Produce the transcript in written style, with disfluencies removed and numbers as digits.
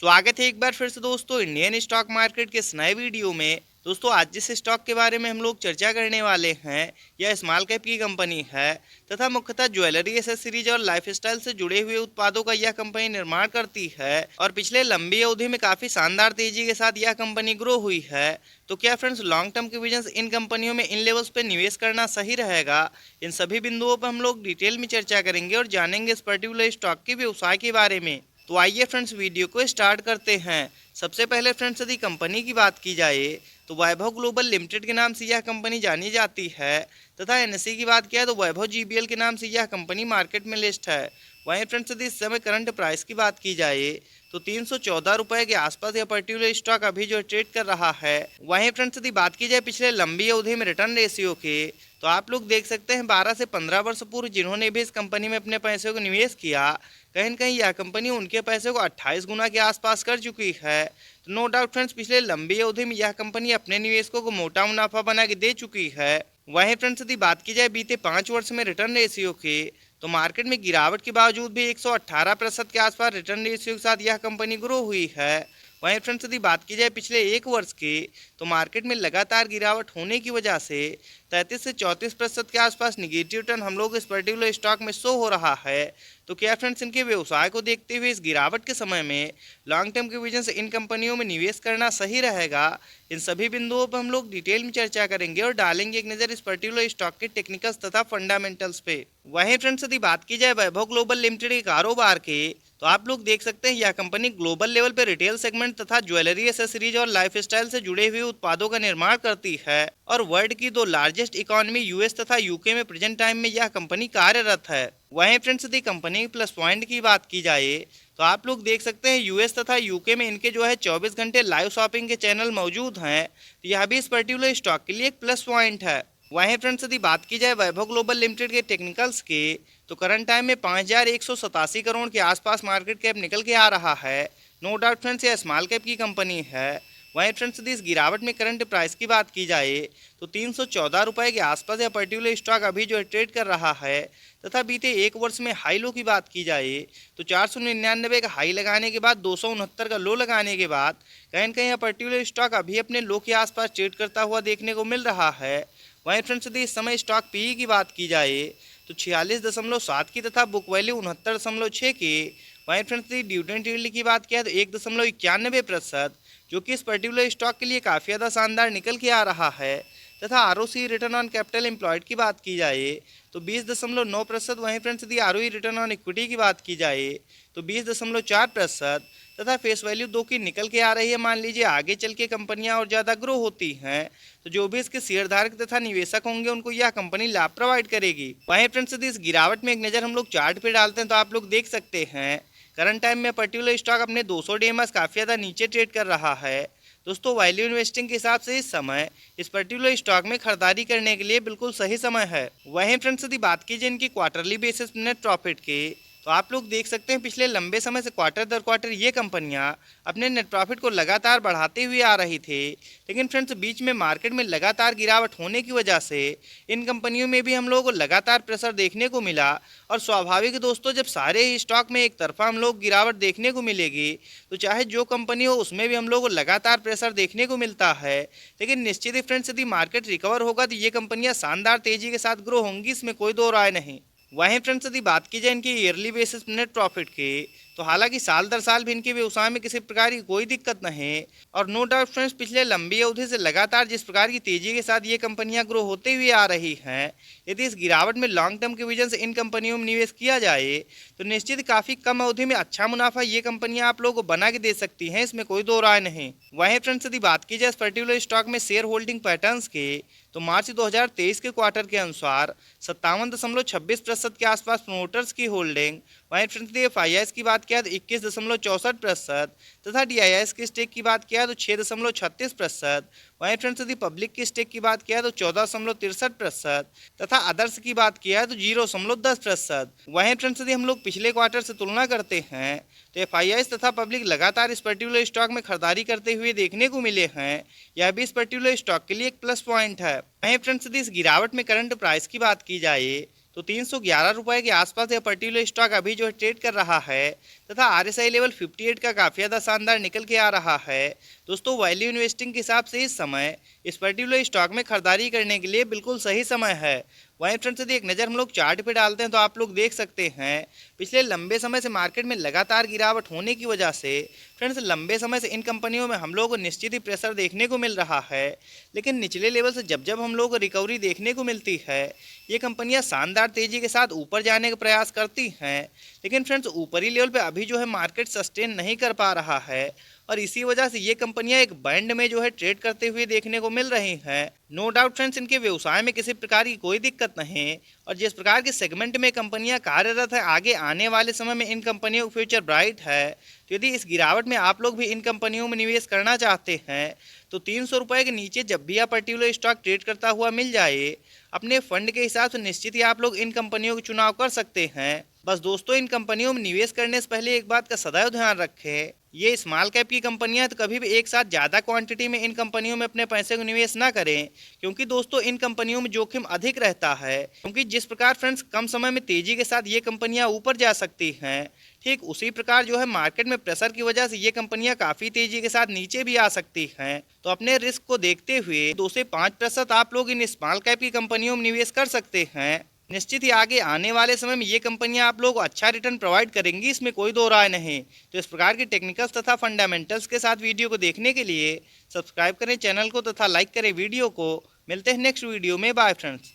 स्वागत है एक बार फिर से दोस्तों इंडियन स्टॉक मार्केट के इस नए वीडियो में। दोस्तों आज जिस स्टॉक के बारे में हम लोग चर्चा करने वाले हैं यह स्मॉल कैप की कंपनी है तथा मुख्यतः ज्वेलरी एसेसरीज और लाइफस्टाइल से जुड़े हुए उत्पादों का यह कंपनी निर्माण करती है और पिछले लंबी अवधि में काफी शानदार तेजी के साथ यह कंपनी ग्रो हुई है। तो क्या फ्रेंड्स लॉन्ग टर्म के विजन इन कंपनियों में इन लेवल्स पे निवेश करना सही रहेगा? इन सभी बिंदुओं पर हम लोग डिटेल में चर्चा करेंगे और जानेंगे इस पर्टिकुलर स्टॉक के व्यवसाय के बारे में। तो आइए फ्रेंड्स वीडियो को स्टार्ट करते हैं। सबसे पहले फ्रेंड्स यदि कंपनी की बात की जाए तो वैभव ग्लोबल लिमिटेड के नाम से यह कंपनी जानी जाती है तथा एनएसई की बात किया तो वैभव जीबीएल के नाम से यह कंपनी मार्केट में लिस्ट है। वहीं फ्रेंड्स यदि इस समय करंट प्राइस की बात की जाए तो 314 रुपए के आसपास यह पर्टिकुलर स्टॉक अभी जो ट्रेड कर रहा है। वहीं फ्रेंड्स यदि बात की जाए पिछले लंबी अवधि में रिटर्न रेशियो के तो आप लोग देख सकते हैं 12 से 15 वर्ष पूर्व जिन्होंने भी इस कंपनी में अपने पैसे को निवेश किया कहीं न कहीं यह कंपनी उनके पैसे को 28 गुना के आसपास कर चुकी है। तो नो डाउट फ्रेंड्स पिछले लंबी अवधि में यह कंपनी अपने निवेशकों को मोटा मुनाफा बना के दे चुकी है। वहीं फ्रेंड्स यदि बात की जाए बीते 5 वर्ष में रिटर्न रेशियो के तो मार्केट में गिरावट के बावजूद भी 118% के आसपास रिटर्न रेशियो के साथ यह कंपनी ग्रो हुई है। वहीं फ्रेंड्स यदि बात की जाए पिछले एक वर्ष की तो मार्केट में लगातार गिरावट होने की वजह से 33 से 34% के आसपास निगेटिव रिटर्न हम लोग इस पर्टिकुलर स्टॉक में शो हो रहा है। तो क्या फ्रेंड्स इनके व्यवसाय को देखते हुए इस गिरावट के समय में लॉन्ग टर्म के विजन से इन कंपनियों में निवेश करना सही रहेगा? इन सभी बिंदुओं पर हम लोग डिटेल में चर्चा करेंगे और डालेंगे एक नज़र इस पर्टिकुलर स्टॉक के टेक्निकल्स तथा फंडामेंटल्स पे। वहीं फ्रेंड्स यदि बात की जाए वैभव ग्लोबल लिमिटेड के कारोबार के तो आप लोग देख सकते हैं यह कंपनी ग्लोबल लेवल पर रिटेल सेगमेंट तथा ज्वेलरी एसेसरीज और लाइफस्टाइल से जुड़े हुए उत्पादों का निर्माण करती है और वर्ल्ड की दो लार्जेस्ट इकोनॉमी यूएस तथा यूके में प्रेजेंट टाइम में यह कंपनी कार्यरत है। वहीं फ्रेंड्स यदि कंपनी की प्लस पॉइंट की बात की जाए तो आप लोग देख सकते हैं यूएस तथा यूके में इनके जो है 24 घंटे लाइव शॉपिंग के चैनल मौजूद हैं। तो यह भी इस पर्टिकुलर स्टॉक के लिए एक प्लस पॉइंट है। वहीं फ्रेंड्स यदि बात की जाए वैभव ग्लोबल लिमिटेड के टेक्निकल्स के तो करंट टाइम में 5187 करोड़ के आसपास मार्केट कैप निकल के आ रहा है। नो डाउट फ्रेंड्स यह स्मॉल कैप की कंपनी है। वहीं फ्रेंड्स यदि इस गिरावट में करंट प्राइस की बात की जाए तो 314 रुपए के आसपास यह पर्टिकुलर स्टॉक अभी जो ट्रेड कर रहा है तथा बीते एक वर्ष में हाई लो की बात की जाए तो 499 का हाई लगाने के बाद 269 का लो लगाने के बाद कहीं न कहीं यह पर्टिकुलर स्टॉक अभी अपने लो के आसपास ट्रेड करता हुआ देखने को मिल रहा है। वहीं फ्रेंड्स यदि इस समय स्टॉक पीई की बात की जाए तो 46.7 की तथा बुक वैल्यू 69.6 की। वहीं फ्रेंड्स यदि डिविडेंड यील्ड की बात किया तो 1.91% जो कि इस पर्टिकुलर स्टॉक के लिए काफ़ी ज़्यादा शानदार निकल के आ रहा है तथा ROC return on capital employed की बात की जाए तो 20.9%। वहीं फ्रेंड्स यदि आरओई रिटर्न ऑन इक्विटी की बात की जाए तो 20.4% तथा फेस वैल्यू 2 की निकल के आ रही है। मान लीजिए आगे चल के कंपनियां और ज़्यादा ग्रो होती हैं तो जो भी इसके शेयरधारक तथा निवेशक होंगे उनको यह कंपनी लाभ प्रोवाइड करेगी। वहीं फ्रेंड्स यदि इस गिरावट में एक नज़र हम लोग चार्ट पे डालते हैं तो आप लोग देख सकते हैं करंट टाइम में पर्टिकुलर स्टॉक अपने 200 डीएमएस काफ़ी ज़्यादा नीचे ट्रेड कर रहा है। दोस्तों वैल्यू इन्वेस्टिंग के हिसाब से इस समय इस पर्टिकुलर स्टॉक में खरीदारी करने के लिए बिल्कुल सही समय है। वहीं फ्रेंड्स यदि बात कीजिए इनकी क्वार्टरली बेसिस नेट प्रॉफिट के तो आप लोग देख सकते हैं पिछले लंबे समय से क्वार्टर दर क्वार्टर ये कंपनियां अपने नेट प्रॉफिट को लगातार बढ़ाते हुए आ रही थी। लेकिन फ्रेंड्स बीच में मार्केट में लगातार गिरावट होने की वजह से इन कंपनियों में भी हम लोगों को लगातार प्रेशर देखने को मिला और स्वाभाविक दोस्तों जब सारे ही स्टॉक में एक तरफा हम लोग गिरावट देखने को मिलेगी तो चाहे जो कंपनी हो उसमें भी हम लोग को लगातार प्रेशर देखने को मिलता है। लेकिन निश्चित ही फ्रेंड्स यदि मार्केट रिकवर होगा तो ये कंपनियां शानदार तेजी के साथ ग्रो होंगी, इसमें कोई दो राय नहीं। वहीं फ्रेंड्स यदि बात की जाए इनकी ईयरली बेसिस नेट प्रॉफिट की तो हालांकि साल दर साल भी इनके व्यवसाय में किसी प्रकार की कोई दिक्कत नहीं और नो डाउट फ्रेंड्स पिछले लंबी अवधि से लगातार जिस प्रकार की तेजी के साथ ये कंपनियां ग्रो होते हुए आ रही हैं, यदि इस गिरावट में लॉन्ग टर्म के विजन से इन कंपनियों में निवेश किया जाए तो निश्चित काफ़ी कम अवधि में अच्छा मुनाफा ये कंपनियां आप लोगों को बना के दे सकती हैं, इसमें कोई दो राय नहीं। वहीं फ्रेंड्स यदि बात की जाए इस पर्टिकुलर स्टॉक में शेयर होल्डिंग पैटर्न्स के तो मार्च 2023 के क्वार्टर के अनुसार 57.26% के आसपास प्रमोटर्स की होल्डिंग। वहीं फ्रेंड्स एफआईआईएस की बात किया तो 21.64% तथा डीआईआईएस की स्टेक की बात किया तो 6.36%। वहीं फ्रेंड्स यदि पब्लिक की स्टेक की बात किया तो 14.63% तथा अदर्स की बात किया तो 0.10%। वहीं फ्रेंड्स यदि हम लोग पिछले क्वार्टर से तुलना करते हैं तो एफआईआईएस तथा पब्लिक लगातार इस पर्टिकुलर स्टॉक में खरीदारी करते हुए देखने को मिले हैं। यह भी इस पर्टिकुलर स्टॉक के लिए एक प्लस पॉइंट है। वहीं फ्रेंड्स यदि इस गिरावट में करंट प्राइस की बात की जाए तो 311 रुपए के आसपास यह पर्टिकुलर स्टॉक अभी जो है ट्रेड कर रहा है तथा RSI लेवल 58 का काफ़ी ज़्यादा शानदार निकल के आ रहा है। दोस्तों वैल्यू इन्वेस्टिंग के हिसाब से इस समय इस पर्टिकुलर स्टॉक में खरीदारी करने के लिए बिल्कुल सही समय है। वहीं फ्रेंड्स यदि एक नज़र हम लोग चार्ट पे डालते हैं तो आप लोग देख सकते हैं पिछले लंबे समय से मार्केट में लगातार गिरावट होने की वजह से फ्रेंड्स लंबे समय से इन कंपनियों में हम लोग को निश्चित ही प्रेशर देखने को मिल रहा है। लेकिन निचले लेवल से जब जब हम लोग को रिकवरी देखने को मिलती है ये कंपनियां शानदार तेजी के साथ ऊपर जाने का प्रयास करती हैं। लेकिन फ्रेंड्स ऊपरी लेवल पे अभी जो है मार्केट सस्टेन नहीं कर पा रहा है और इसी वजह से ये कंपनियां एक बैंड में जो है ट्रेड करते हुए देखने को मिल रही हैं। नो डाउट फ्रेंड्स इनके व्यवसाय में किसी प्रकार की कोई दिक्कत नहीं और जिस प्रकार के सेगमेंट में कंपनियां कार्यरत है आगे आने वाले समय में इन कंपनियों का फ्यूचर ब्राइट है। तो यदि इस गिरावट में आप लोग भी इन कंपनियों में निवेश करना चाहते हैं तो 300 रुपये के नीचे जब भी आप पर्टिकुलर स्टॉक ट्रेड करता हुआ मिल जाए अपने फंड के हिसाब से निश्चित ही आप लोग इन कंपनियों का चुनाव कर सकते हैं। बस दोस्तों इन कंपनियों में निवेश करने से पहले एक बात का सदैव ध्यान रखें, ये स्मॉल कैप की कंपनियां तो कभी भी एक साथ ज़्यादा क्वांटिटी में इन कंपनियों में अपने पैसे को निवेश ना करें क्योंकि दोस्तों इन कंपनियों में जोखिम अधिक रहता है। क्योंकि जिस प्रकार फ्रेंड्स कम समय में तेजी के साथ ये कंपनियां ऊपर जा सकती हैं ठीक उसी प्रकार जो है मार्केट में प्रेशर की वजह से ये कंपनियां काफ़ी तेजी के साथ नीचे भी आ सकती हैं। तो अपने रिस्क को देखते हुए 2 से 5% आप लोग इन स्मॉल कैप की कंपनियों में निवेश कर सकते हैं। निश्चित ही आगे आने वाले समय में ये कंपनियां आप लोग को अच्छा रिटर्न प्रोवाइड करेंगी, इसमें कोई दो राय नहीं। तो इस प्रकार की टेक्निकल्स तथा फंडामेंटल्स के साथ वीडियो को देखने के लिए सब्सक्राइब करें चैनल को तथा लाइक करें वीडियो को। मिलते हैं नेक्स्ट वीडियो में। Bye friends.